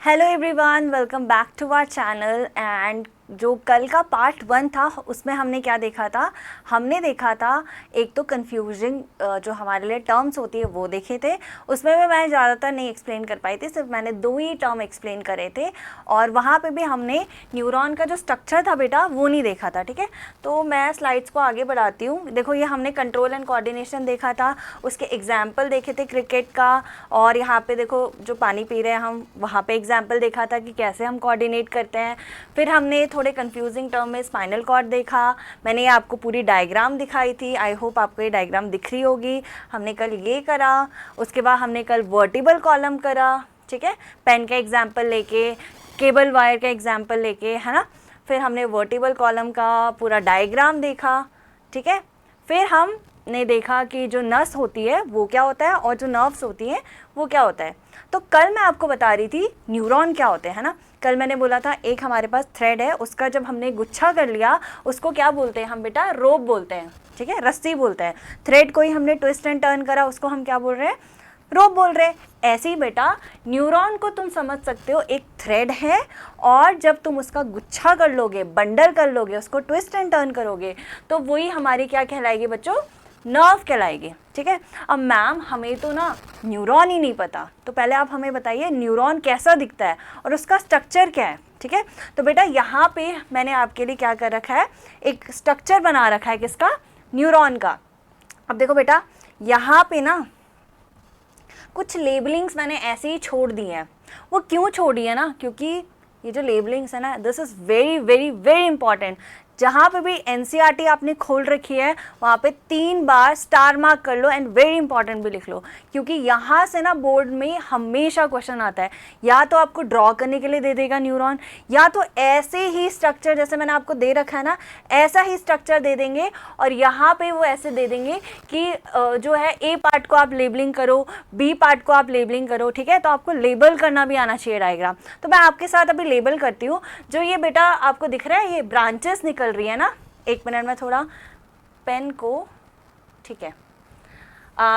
Hello everyone, welcome back to our channel. And जो कल का पार्ट 1 था उसमें हमने क्या देखा था, हमने देखा था एक तो कन्फ्यूजिंग जो हमारे लिए टर्म्स होती है वो देखे थे। उसमें भी मैं ज़्यादातर नहीं एक्सप्लेन कर पाई थी, सिर्फ मैंने 2 ही टर्म एक्सप्लेन करे थे। और वहाँ पे भी हमने न्यूरॉन का जो स्ट्रक्चर था बेटा वो नहीं देखा था। ठीक है, तो मैं स्लाइड्स को आगे बढ़ाती हूँ। देखो ये हमने कंट्रोल एंड कोऑर्डिनेशन देखा था, उसके एग्जाम्पल देखे थे क्रिकेट का। और यहाँ पे देखो जो पानी पी रहे हैं हम, वहाँ पे एग्जाम्पल देखा था कि कैसे हम कोऑर्डिनेट करते हैं। फिर हमने थोड़े कंफ्यूजिंग टर्म में स्पाइनल कॉर्ड देखा। मैंने ये आपको पूरी डायग्राम दिखाई थी, आई होप आपको ये डायग्राम दिख रही होगी। हमने कल ये करा, उसके बाद हमने कल वर्टिबल कॉलम करा। ठीक है, पेन का एग्जाम्पल लेके, केबल वायर का एग्जाम्पल लेके, है ना। फिर हमने वर्टिबल कॉलम का पूरा डायग्राम देखा। ठीक है, फिर हमने देखा कि जो नस होती है वो क्या होता है और जो नर्व्स होती हैं वो क्या होता है। तो कल मैं आपको बता रही थी न्यूरॉन क्या होते हैं, है ना। कल मैंने बोला था एक हमारे पास थ्रेड है, उसका जब हमने गुच्छा कर लिया उसको क्या बोलते हैं हम बेटा, रोप बोलते हैं। ठीक है, रस्सी बोलते हैं। थ्रेड को ही हमने ट्विस्ट एंड टर्न करा, उसको हम क्या बोल रहे हैं, रोप बोल रहे हैं। ऐसे ही बेटा न्यूरॉन को तुम समझ सकते हो, एक थ्रेड है और जब तुम उसका गुच्छा कर लोगे, बंडल कर लोगे, उसको ट्विस्ट एंड टर्न करोगे तो वही हमारी क्या कहलाएगी बच्चों, नर्व कहलाएगी। ठीक है, अब मैम हमें तो ना न्यूरॉन ही नहीं पता, तो पहले आप हमें बताइए न्यूरॉन कैसा दिखता है और उसका स्ट्रक्चर क्या है। ठीक है, तो बेटा यहाँ पे मैंने आपके लिए क्या कर रखा है, एक स्ट्रक्चर बना रखा है, किसका, न्यूरॉन का। अब देखो बेटा यहाँ पे ना कुछ लेबलिंग्स मैंने ऐसे ही छोड़ दी हैं। वो क्यों छोड़ी है ना, क्योंकि ये जो लेबलिंग्स है ना, this is very very very important. जहाँ पे भी एनसीईआरटी आपने खोल रखी है वहाँ पे 3 बार स्टार मार्क कर लो एंड वेरी इंपॉर्टेंट भी लिख लो, क्योंकि यहाँ से ना बोर्ड में हमेशा क्वेश्चन आता है। या तो आपको ड्रॉ करने के लिए दे देगा न्यूरॉन, या तो ऐसे ही स्ट्रक्चर जैसे मैंने आपको दे रखा है ना, ऐसा ही स्ट्रक्चर दे देंगे और यहाँ पे वो ऐसे दे देंगे कि जो है ए पार्ट को आप लेबलिंग करो, बी पार्ट को आप लेबलिंग करो। ठीक है, तो आपको लेबल करना भी आना चाहिए डायग्राम। तो मैं आपके साथ अभी लेबल करती हूँ। जो ये बेटा आपको दिख रहा है, ये ब्रांचेस निकल रही है ना, 1 मिनट में थोड़ा पेन को, ठीक है।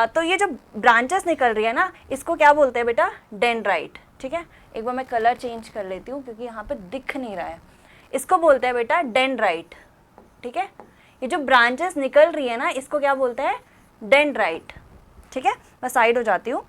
तो ये जो ब्रांचेस निकल रही है ना, इसको क्या बोलते हैं बेटा, डेंड्राइट। ठीक है, एक बार मैं कलर चेंज कर लेती हूँ क्योंकि यहाँ पे दिख नहीं रहा है। इसको बोलते हैं बेटा डेंड्राइट। ठीक है, ये जो ब्रांचेस निकल रही है ना, इसको क्या बोलते हैं, डेंड्राइट। ठीक है, मैं साइड हो जाती हूँ।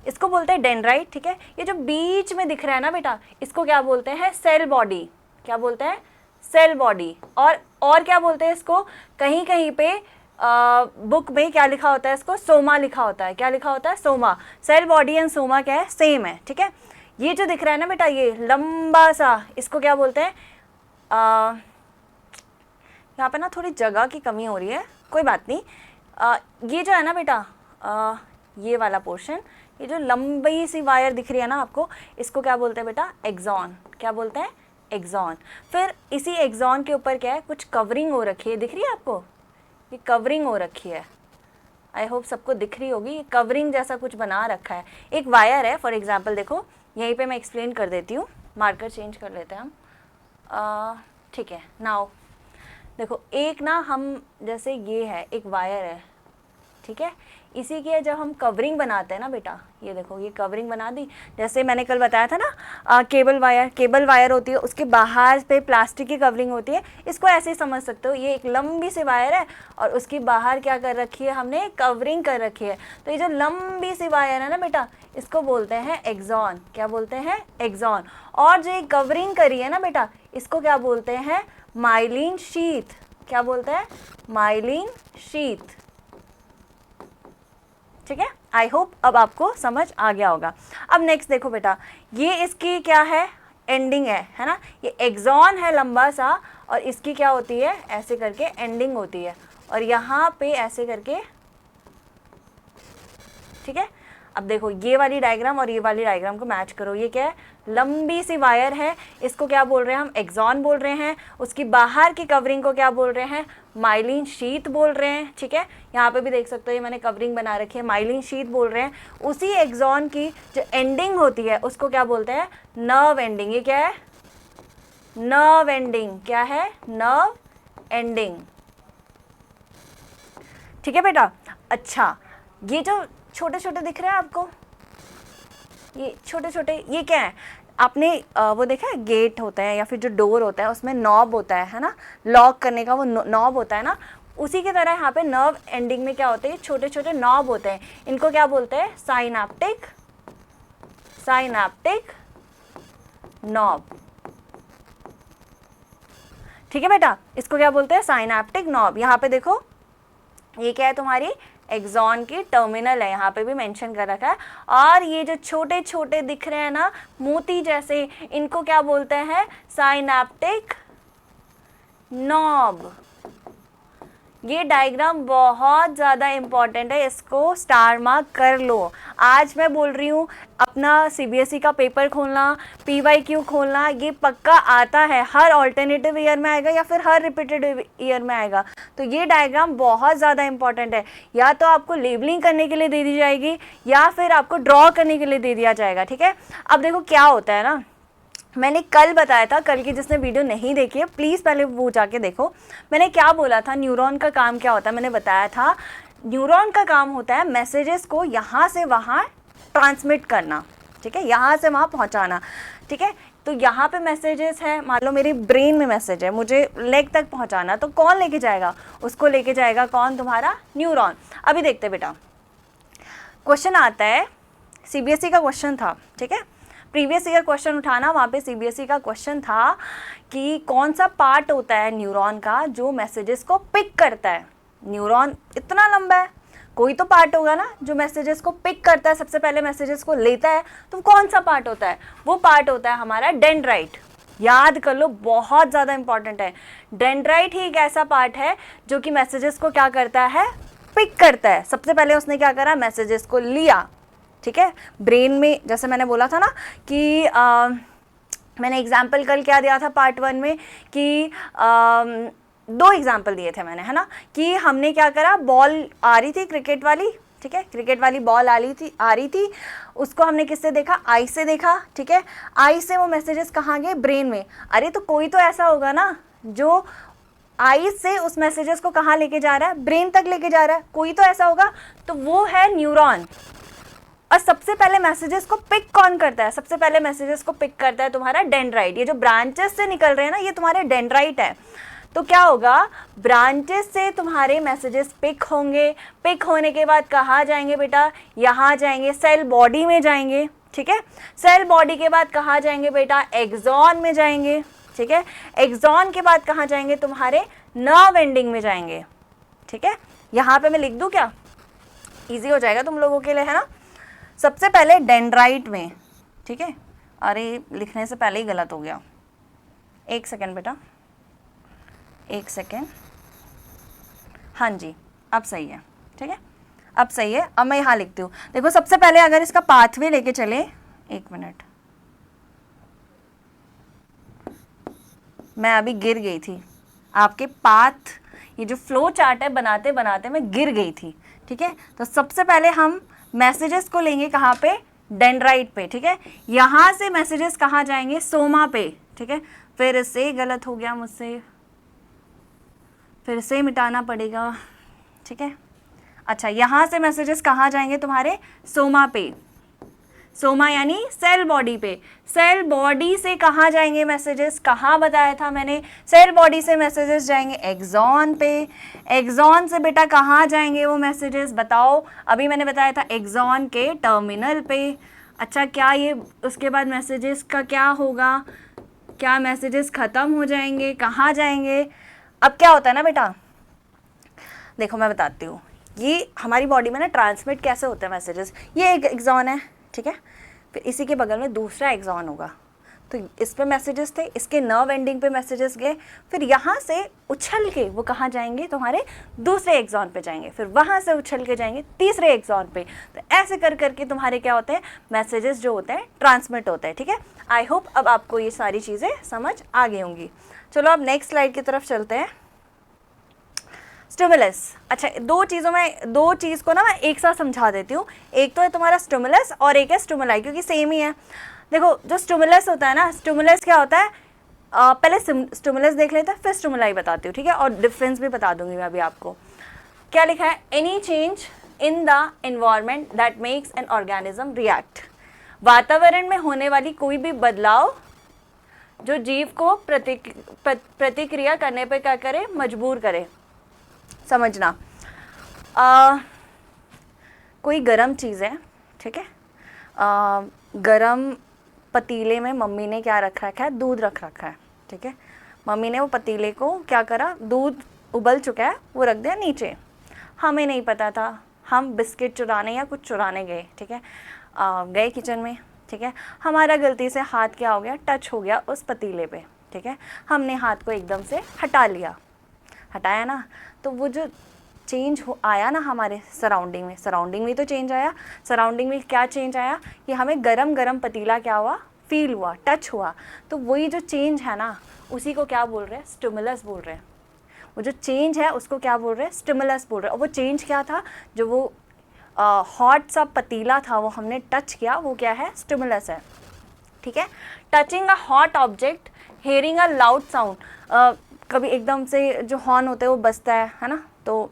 इसको बोलते हैं डेंड्राइट। ठीक है, ये जो बीच में दिख रहा है ना बेटा, इसको क्या बोलते हैं, सेल बॉडी। क्या बोलते हैं, सेल बॉडी। और क्या बोलते हैं इसको, कहीं कहीं पे बुक में क्या लिखा होता है, इसको सोमा लिखा होता है। क्या लिखा होता है, soma. Cell body and soma क्या है, सेम है। ठीक है, ये जो दिख रहा है ना बेटा, ये लंबा सा, इसको क्या बोलते हैं, यहाँ पे ना थोड़ी जगह की कमी हो रही है, कोई बात नहीं। ये जो है ना बेटा, ये वाला पोर्शन, ये जो लंबी सी वायर दिख रही है ना आपको, इसको क्या बोलते हैं बेटा, एक्सॉन। क्या बोलते हैं, एक्सॉन। फिर इसी एक्सॉन के ऊपर क्या है, कुछ कवरिंग हो रखी है, दिख रही है आपको, ये कवरिंग हो रखी है। आई होप सबको दिख रही होगी, ये कवरिंग जैसा कुछ बना रखा है। एक वायर है, फॉर एग्जाम्पल देखो यहीं पे मैं एक्सप्लेन कर देती हूँ, मार्कर चेंज कर लेते हैं हम। ठीक है, नाउ देखो एक ना हम, जैसे ये है एक वायर है, ठीक है, इसी की जब हम कवरिंग बनाते हैं ना बेटा, ये देखो ये कवरिंग बना दी। जैसे मैंने कल बताया था ना, केबल वायर होती है, उसके बाहर पे प्लास्टिक की कवरिंग होती है। इसको ऐसे ही समझ सकते हो, ये एक लंबी सी वायर है और उसकी बाहर क्या कर रखी है हमने, कवरिंग कर रखी है। तो ये जो लंबी सी वायर है ना बेटा, इसको बोलते हैं एक्सॉन। क्या बोलते हैं, एक्सॉन। और जो ये कवरिंग करी है ना बेटा, इसको क्या बोलते हैं, माइलिन शीथ। क्या बोलते हैं, माइलिन शीथ। ठीक है, आई होप अब आपको समझ आ गया होगा। अब नेक्स्ट देखो बेटा, ये इसकी क्या है, एंडिंग है ना, ये एक्सॉन है लंबा सा और इसकी क्या होती है, ऐसे करके एंडिंग होती है और यहाँ पे ऐसे करके। ठीक है, अब देखो ये वाली डायग्राम और ये वाली डायग्राम को मैच करो। ये क्या है, लंबी सी वायर है, इसको क्या बोल रहे हैं हम, एक्सॉन बोल रहे हैं। उसकी बाहर की कवरिंग को क्या बोल रहे हैं, माइलिन शीथ बोल रहे हैं। ठीक है, यहाँ पे भी देख सकते हो, ये मैंने कवरिंग बना रखी है, माइलिन शीथ बोल रहे हैं। उसी एक्सॉन की जो एंडिंग होती है उसको क्या बोलते हैं, नर्व एंडिंग। ये क्या है, नर्व एंडिंग। क्या है, नर्व एंडिंग। ठीक है बेटा, अच्छा ये जो छोटे छोटे दिख रहे हैं आपको, ये छोटे छोटे, ये क्या है, आपने वो देखा है गेट होता है या फिर जो डोर होता है उसमें नॉब होता है ना, लॉक करने का वो नॉब होता है ना, उसी की तरह यहाँ पे नर्व एंडिंग में क्या होते हैं, छोटे छोटे नॉब होते हैं, इनको क्या बोलते हैं, साइनैप्टिक नॉब। ठीक है बेटा, इसको क्या बोलते हैं, साइनैप्टिक नॉब। यहाँ पे देखो ये क्या है, तुम्हारी एक्सॉन की टर्मिनल है, यहाँ पे भी मेंशन कर रखा है। और ये जो छोटे छोटे दिख रहे हैं ना मोती जैसे, इनको क्या बोलते हैं, साइनैप्टिक नॉब। ये डायग्राम बहुत ज़्यादा इम्पॉर्टेंट है, इसको स्टार मार्क कर लो। आज मैं बोल रही हूँ अपना सीबीएसई का पेपर खोलना, पीवाईक्यू खोलना, ये पक्का आता है, हर ऑल्टरनेटिव ईयर में आएगा या फिर हर रिपीटेड ईयर में आएगा। तो ये डायग्राम बहुत ज़्यादा इम्पॉर्टेंट है, या तो आपको लेबलिंग करने के लिए दे दी जाएगी या फिर आपको ड्रॉ करने के लिए दे दिया जाएगा। ठीक है, अब देखो क्या होता है ना, मैंने कल बताया था, कल की जिसने वीडियो नहीं देखी है प्लीज़ पहले वो जाके देखो। मैंने क्या बोला था, न्यूरॉन का काम क्या होता है, मैंने बताया था न्यूरॉन का काम होता है मैसेजेस को यहाँ से वहाँ ट्रांसमिट करना। ठीक है, यहाँ से वहाँ पहुँचाना। ठीक है, तो यहाँ पे मैसेजेस है, मान लो मेरी ब्रेन में मैसेज है, मुझे लेग तक पहुँचाना, तो कौन लेके जाएगा, उसको लेके जाएगा कौन, तुम्हारा न्यूरॉन। अभी देखते बेटा, क्वेश्चन आता है, सीबीएसई का क्वेश्चन था। ठीक है, प्रीवियस ईयर क्वेश्चन उठाना, वहाँ पे सीबीएसई का क्वेश्चन था कि कौन सा पार्ट होता है न्यूरॉन का जो मैसेजेस को पिक करता है। न्यूरॉन इतना लंबा है, कोई तो पार्ट होगा ना जो मैसेजेस को पिक करता है, सबसे पहले मैसेजेस को लेता है, तो कौन सा पार्ट होता है, वो पार्ट होता है हमारा डेंड्राइट। याद कर लो, बहुत ज़्यादा इंपॉर्टेंट है। डेंड्राइट ही एक ऐसा पार्ट है जो कि मैसेजेस को क्या करता है, पिक करता है। सबसे पहले उसने क्या करा, मैसेजेस को लिया। ठीक है, ब्रेन में जैसे मैंने बोला था ना कि मैंने एग्जाम्पल कल क्या दिया था पार्ट 1 में कि 2 एग्जाम्पल दिए थे मैंने, है ना, कि हमने क्या करा, बॉल आ रही थी क्रिकेट वाली। ठीक है, क्रिकेट वाली बॉल आ रही थी, उसको हमने किससे देखा, आई से देखा। ठीक है, आई से वो मैसेजेस कहाँ गए, ब्रेन में। अरे तो कोई तो ऐसा होगा ना जो आई से उस मैसेजेस को कहाँ लेके जा रहा है, ब्रेन तक लेके जा रहा है, कोई तो ऐसा होगा, तो वो है न्यूरॉन। और सबसे पहले मैसेजेस को पिक कौन करता है, सबसे पहले मैसेजेस को पिक करता है तुम्हारा डेंड्राइट। ये जो ब्रांचेस से निकल रहे हैं ना, ये तुम्हारे डेंड्राइट है। तो क्या होगा, ब्रांचेस से तुम्हारे मैसेजेस पिक होंगे, पिक होने के बाद कहाँ जाएंगे बेटा, यहाँ जाएंगे, सेल बॉडी में जाएंगे। ठीक है, सेल बॉडी के बाद कहाँ जाएंगे बेटा, एक्सॉन में जाएंगे। ठीक है, एक्सॉन के बाद कहाँ जाएंगे, तुम्हारे नर्व एंडिंग में जाएंगे। ठीक है, यहाँ पे मैं लिख दूँ क्या, ईजी हो जाएगा तुम लोगों के लिए, है ना। सबसे पहले डेंड्राइट में। ठीक है, अरे लिखने से पहले ही गलत हो गया, 1 सेकेंड बेटा, 1 सेकेंड। हाँ जी, अब सही है। ठीक है, अब सही है। अब मैं यहाँ लिखती हूँ, देखो सबसे पहले अगर इसका पाथवे लेके चले, 1 मिनट, मैं अभी गिर गई थी, आपके पाथ, ये जो फ्लो चार्ट है बनाते बनाते मैं गिर गई थी। ठीक है, तो सबसे पहले हम मैसेजेस को लेंगे कहाँ पे, डेंड्राइट पे। ठीक है, यहाँ से मैसेजेस कहाँ जाएंगे, सोमा पे। ठीक है, फिर से गलत हो गया मुझसे, फिर से मिटाना पड़ेगा। ठीक है, अच्छा, यहाँ से मैसेजेस कहाँ जाएंगे, तुम्हारे सोमा पे। सोमा यानी सेल बॉडी पे। सेल बॉडी से कहाँ जाएंगे मैसेजेस, कहाँ बताया था मैंने, सेल बॉडी से मैसेजेस जाएंगे एक्सॉन पे। एक्सॉन से बेटा कहाँ जाएंगे वो मैसेजेस, बताओ, अभी मैंने बताया था एक्सॉन के टर्मिनल पे। अच्छा, क्या ये उसके बाद मैसेजेस का क्या होगा, क्या मैसेजेस ख़त्म हो जाएंगे, कहाँ जाएंगे। अब क्या होता है ना बेटा, देखो मैं बताती हूँ, ये हमारी बॉडी में ना ट्रांसमिट कैसे होते हैं मैसेजेस। ये एक एक्सॉन है, ठीक है, फिर इसी के बगल में दूसरा एक्सॉन होगा, तो इस पे मैसेजेस थे, इसके नर्व एंडिंग पे मैसेजेस गए, फिर यहाँ से उछल के वो कहाँ जाएंगे, तुम्हारे दूसरे एक्सॉन पे जाएंगे, फिर वहाँ से उछल के जाएंगे तीसरे एक्सॉन पे। तो ऐसे कर करके तुम्हारे क्या होते हैं, मैसेजेस जो होते हैं ट्रांसमिट होते हैं। ठीक है, आई होप अब आपको ये सारी चीज़ें समझ आ गई होंगी। चलो अब नेक्स्ट स्लाइड की तरफ चलते हैं। स्टिमुलस, अच्छा दो चीज़ को ना मैं एक साथ समझा देती हूँ। एक तो है तुम्हारा स्टिमुलस और एक है स्टिमुलाई, क्योंकि सेम ही है। देखो जो स्टिमुलस होता है ना, स्टिमुलस क्या होता है, पहले स्टिमुलस देख लेते हैं फिर स्टिमुलाई बताती हूँ, ठीक है, और डिफरेंस भी बता दूंगी मैं अभी आपको। क्या लिखा है, any change in the environment that makes an organism react. वातावरण में होने वाली कोई भी बदलाव जो जीव को प्रतिक्रिया करने पर क्या करे, मजबूर करे। समझना, कोई गरम चीज़ है, ठीक है, गरम पतीले में मम्मी ने क्या रख रखा है, दूध रख रखा है, ठीक है। मम्मी ने वो पतीले को क्या करा, दूध उबल चुका है वो रख दिया नीचे, हमें नहीं पता था, हम बिस्किट चुराने या कुछ चुराने गए, ठीक है, गए किचन में, ठीक है, हमारा गलती से हाथ क्या हो गया, टच हो गया उस पतीले पे, ठीक है, हमने हाथ को एकदम से हटा लिया, हटाया ना, तो वो जो चेंज हो आया ना हमारे सराउंडिंग में तो चेंज आया, सराउंडिंग में क्या चेंज आया कि हमें गरम गरम पतीला क्या हुआ, फील हुआ, टच हुआ, तो वही जो चेंज है ना उसी को क्या बोल रहे हैं, स्टिमुलस बोल रहे हैं। वो जो चेंज है उसको क्या बोल रहे हैं, स्टिमुलस बोल रहे हैं। और वो चेंज क्या था, जो वो हॉट सा पतीला था वो हमने टच किया, वो क्या है, स्टिमुलस है, ठीक है। Touching a hot object, hearing a loud sound, कभी एकदम से जो हॉर्न होते हैं वो बजता है ना, तो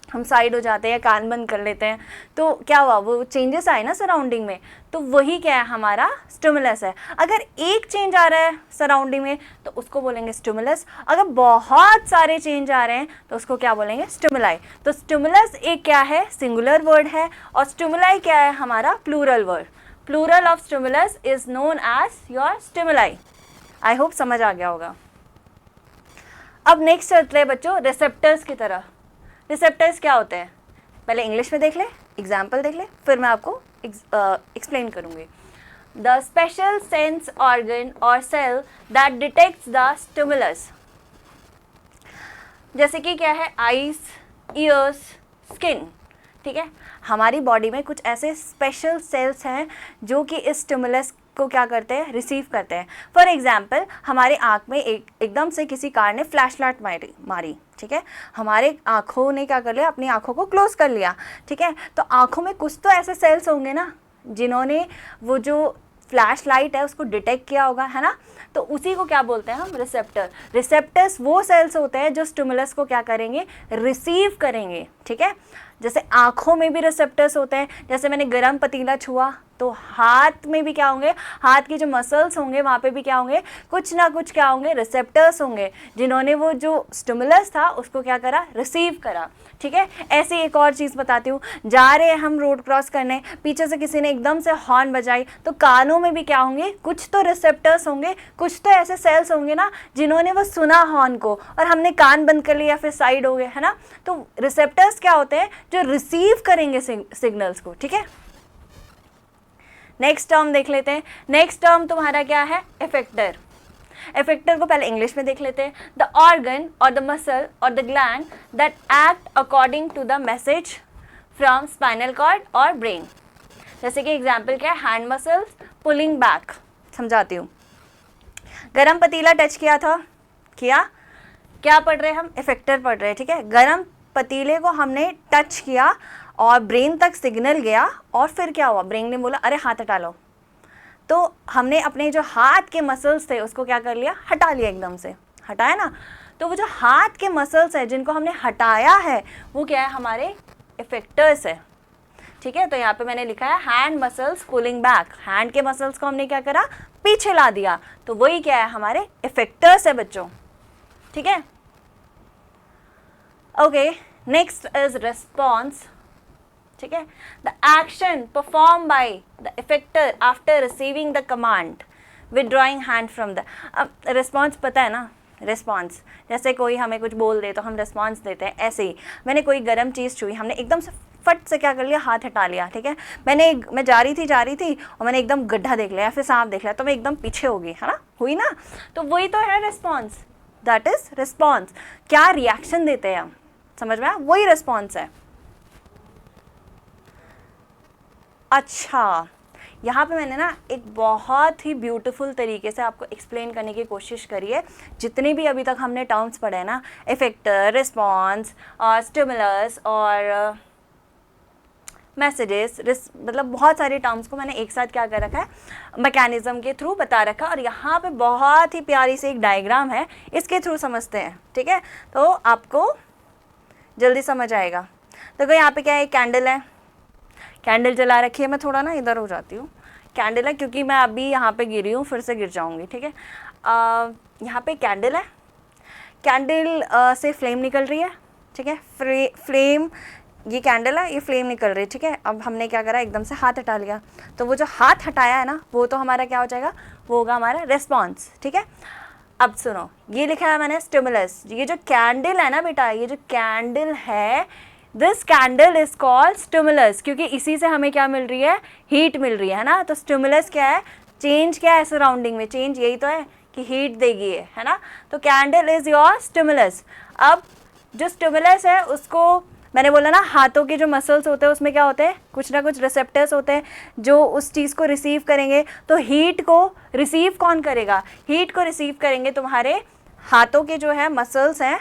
हम साइड हो जाते हैं या कान बंद कर लेते हैं, तो क्या हुआ, वो चेंजेस आए ना सराउंडिंग में, तो वही क्या है, हमारा स्टिमुलस है। अगर एक चेंज आ रहा है सराउंडिंग में तो उसको बोलेंगे स्टिमुलस, अगर बहुत सारे चेंज आ रहे हैं तो उसको क्या बोलेंगे, स्टिमुलाई। तो स्टिमुलस एक क्या है, सिंगुलर वर्ड है, और स्टिमुलाई क्या है, हमारा plural word. Plural of stimulus is known as your stimuli. I hope समझ आ गया होगा। अब नेक्स्ट चलते हैं बच्चों रिसेप्टर्स की तरह। रिसेप्टर्स क्या होते हैं, पहले इंग्लिश में देख ले, एग्जाम्पल देख ले, फिर मैं आपको एक्सप्लेन करूँगी। द स्पेशल सेंस ऑर्गन और cell that detects the stimulus, जैसे कि क्या है, आईज, ईयर्स, स्किन, ठीक है। हमारी बॉडी में कुछ ऐसे स्पेशल सेल्स हैं जो कि इस स्टिमुलस को क्या करते हैं, रिसीव करते हैं। फॉर एग्जाम्पल, हमारे आँख में एकदम से किसी कार ने फ्लैशलाइट मारी, ठीक है, हमारे आँखों ने क्या कर लिया, अपनी आँखों को क्लोज कर लिया, ठीक है। तो आँखों में कुछ तो ऐसे सेल्स होंगे ना जिन्होंने वो जो फ्लैश लाइट है उसको डिटेक्ट किया होगा, है ना, तो उसी को क्या बोलते हैं हम, रिसेप्टर। रिसेप्टर्स वो सेल्स होते हैं जो स्टिमुलस को क्या करेंगे, रिसीव करेंगे, ठीक है। जैसे आँखों में भी रिसेप्टर्स होते हैं, जैसे मैंने गरम पतीला छुआ तो हाथ में भी क्या होंगे, हाथ की जो मसल्स होंगे वहाँ पे भी क्या होंगे, कुछ ना कुछ क्या होंगे, रिसेप्टर्स होंगे जिन्होंने वो जो स्टिमुलस था उसको क्या करा, रिसीव करा, ठीक है। ऐसे एक और चीज़ बताती हूँ, जा रहे हैं हम रोड क्रॉस करने, पीछे से किसी ने एकदम से हॉर्न बजाई, तो कानों में भी क्या होंगे, कुछ तो रिसेप्टर्स होंगे, कुछ तो ऐसे सेल्स होंगे ना जिन्होंने वो सुना हॉर्न को और हमने कान बंद कर लिया, फिर साइड हो गए, है ना। तो रिसेप्टर्स क्या होते हैं, जो रिसीव करेंगे सिग्नल्स को, ठीक है। नेक्स्ट टर्म देख लेते हैं। नेक्स्ट टर्म तुम्हारा क्या है, इफेक्टर। इफेक्टर को पहले इंग्लिश में देख लेते हैं। द ऑर्गन और द मसल और the gland that act according to the message from spinal cord और ब्रेन। जैसे कि एग्जाम्पल क्या है, हैंड मसल्स पुलिंग बैक। समझाती हूँ, गरम पतीला टच किया था, किया, क्या पढ़ रहे हैं हम, इफेक्टर पढ़ रहे हैं, ठीक है। गरम पतीले को हमने टच किया और ब्रेन तक सिग्नल गया, और फिर क्या हुआ, ब्रेन ने बोला अरे हाथ हटा लो, तो हमने अपने जो हाथ के मसल्स थे उसको क्या कर लिया, हटा लिया, एकदम से हटाया ना। तो वो जो हाथ के मसल्स है जिनको हमने हटाया है वो क्या है, हमारे इफेक्टर्स है, ठीक है। तो यहाँ पे मैंने लिखा है hand muscles pulling back, hand के मसल्स को हमने क्या करा, पीछे ला दिया, तो वही क्या है, हमारे इफेक्टर्स है बच्चों, ठीक है। ओके, नेक्स्ट इज रिस्पॉन्स, ठीक है। The action perform by the effector after receiving the command withdrawing hand from the. अब रिस्पॉन्स पता है ना, रिस्पॉन्स जैसे कोई हमें कुछ बोल दे तो हम रिस्पॉन्स देते हैं, ऐसे ही मैंने कोई गर्म चीज़ छुई, हमने एकदम से फट से क्या कर लिया, हाथ हटा लिया, ठीक है। मैं जा रही थी और मैंने एकदम गड्ढा देख लिया, फिर सांप देख लिया, तो मैं एकदम पीछे हो गई, है ना, हुई ना। तो वही तो है रिस्पॉन्स, दैट इज रिस्पॉन्स। क्या रिएक्शन देते हैं हम, समझ में आया, वही रिस्पॉन्स है। अच्छा, यहाँ पे मैंने ना एक बहुत ही ब्यूटीफुल तरीके से आपको एक्सप्लेन करने की कोशिश करी है। जितने भी अभी तक हमने टर्म्स पढ़े हैं ना, इफेक्टर, रिस्पॉन्स और स्टिमुलस और मैसेजेस, मतलब बहुत सारे टर्म्स को मैंने एक साथ क्या कर रखा है, मैकेनिज्म के थ्रू बता रखा है। और यहाँ पे बहुत ही प्यारी सी एक डायग्राम है, इसके थ्रू समझते हैं, ठीक है, तो आपको जल्दी समझ आएगा। देखो यहाँ पे क्या है, कैंडल है, कैंडल जला रखी है, मैं थोड़ा ना इधर हो जाती हूँ, कैंडल है, क्योंकि मैं अभी यहाँ पे गिरी हूँ, फिर से गिर जाऊँगी, ठीक है। यहाँ पे कैंडल है, कैंडल से फ्लेम निकल रही है, ठीक है। फ्लेम, ये कैंडल है, ये फ्लेम निकल रही है, ठीक है। अब हमने क्या करा, एकदम से हाथ हटा लिया, तो वो जो हाथ हटाया है ना, वो तो हमारा क्या हो जाएगा, वो होगा हमारा रिस्पॉन्स, ठीक है। अब सुनो, ये लिखा है मैंने स्टिमुलस। ये जो कैंडल है ना बेटा, ये जो कैंडल है, this candle is called stimulus, क्योंकि इसी से हमें क्या मिल रही है, हीट मिल रही है ना। तो स्टिमुलस क्या है, चेंज क्या है सराउंडिंग में, चेंज यही तो है कि हीट देगी है ना। तो कैंडल इज योर स्टिमुलस। अब जो स्टिमुलस है उसको मैंने बोला ना, हाथों के जो मसल्स होते हैं उसमें क्या होते हैं, कुछ ना कुछ रिसेप्टर्स होते हैं जो उस चीज़ को रिसीव करेंगे। तो हीट को रिसीव कौन करेगा, हीट को रिसीव करेंगे तुम्हारे हाथों के जो है मसल्स हैं,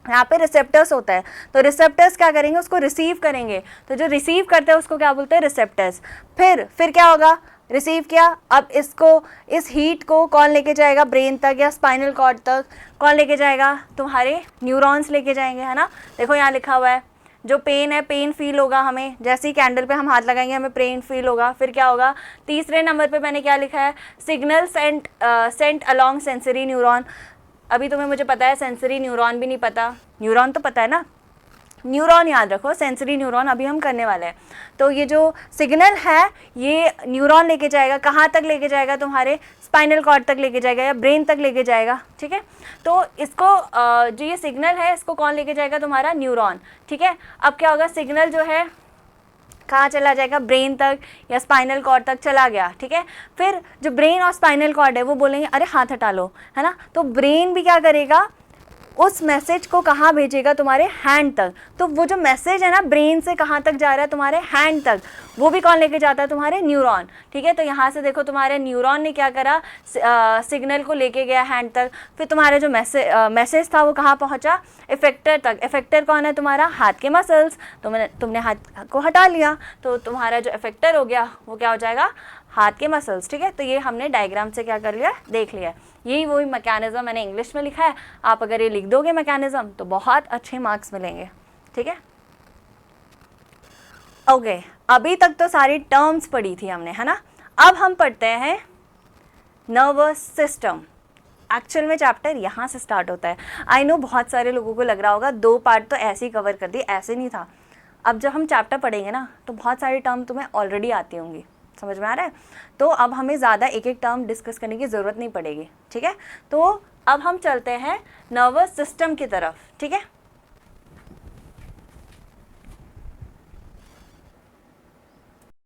यहाँ पे रिसेप्टर्स होता है। तो रिसेप्टर्स क्या करेंगे, उसको रिसीव करेंगे। तो जो रिसीव करते हैं उसको क्या बोलते हैं, रिसेप्टर्स। फिर क्या होगा, रिसीव किया, अब इसको, इस हीट को कौन लेके जाएगा, ब्रेन तक या स्पाइनल कॉर्ड तक, कौन लेके जाएगा, तुम्हारे न्यूरॉन्स लेके जाएंगे, है ना। देखो यहाँ लिखा हुआ है, जो पेन है, पेन फील होगा हमें, जैसे ही कैंडल पे हम हाथ लगाएंगे हमें पेन फील होगा। फिर क्या होगा, तीसरे नंबर पे मैंने क्या लिखा है, signal sent along sensory neuron. अभी तुम्हें मुझे पता है सेंसरी न्यूरॉन भी नहीं पता, न्यूरॉन तो पता है ना, न्यूरॉन याद रखो, सेंसरी न्यूरॉन अभी हम करने वाले हैं। तो ये जो सिग्नल है ये न्यूरॉन लेके जाएगा, कहाँ तक लेके जाएगा, तुम्हारे स्पाइनल कॉर्ड तक लेके जाएगा या ब्रेन तक लेके जाएगा, ठीक है। तो इसको जो ये सिग्नल है इसको कौन लेके जाएगा, तुम्हारा न्यूरॉन, ठीक है। अब क्या होगा, सिग्नल जो है कहाँ चला जाएगा, ब्रेन तक या स्पाइनल कॉर्ड तक चला गया, ठीक है। फिर जो ब्रेन और स्पाइनल कॉर्ड है वो बोलेंगे अरे हाथ हटा लो, है ना। तो ब्रेन भी क्या करेगा, उस मैसेज को कहाँ भेजेगा, तुम्हारे हैंड तक। तो वो जो मैसेज है ना ब्रेन से कहाँ तक जा रहा है, तुम्हारे हैंड तक, वो भी कौन लेके जाता है, तुम्हारे न्यूरॉन, ठीक है। तो यहाँ से देखो तुम्हारे न्यूरॉन ने क्या करा, सिग्नल को लेके गया हैंड तक। फिर तुम्हारा जो मैसेज था वो कहाँ पहुँचा, इफेक्टर तक। इफेक्टर कौन है, तुम्हारा हाथ के मसल्स। तुमने हाथ को हटा लिया तो तुम्हारा जो इफेक्टर हो गया वो क्या हो जाएगा, हाथ के मसल्स, ठीक है। तो ये हमने डायग्राम से क्या कर लिया, देख लिया। यही वही मैकेनिज्म मैंने इंग्लिश में लिखा है, आप अगर ये लिख दोगे मैकेनिज्म तो बहुत अच्छे मार्क्स मिलेंगे, ठीक है। ओके, अभी तक तो सारी टर्म्स पढ़ी थी हमने, है ना। अब हम पढ़ते हैं नर्वस सिस्टम। एक्चुअल में चैप्टर यहाँ से स्टार्ट होता है। आई नो बहुत सारे लोगों को लग रहा होगा 2 पार्ट तो ऐसे ही कवर कर दिए, ऐसे नहीं था। अब जब हम चैप्टर पढ़ेंगे ना तो बहुत सारी टर्म तुम्हें ऑलरेडी आती होंगी, समझ में आ रहा है। तो अब हमें ज़्यादा एक एक टर्म डिस्कस करने की ज़रूरत नहीं पड़ेगी, ठीक है। तो अब हम चलते हैं नर्वस सिस्टम की तरफ, ठीक है।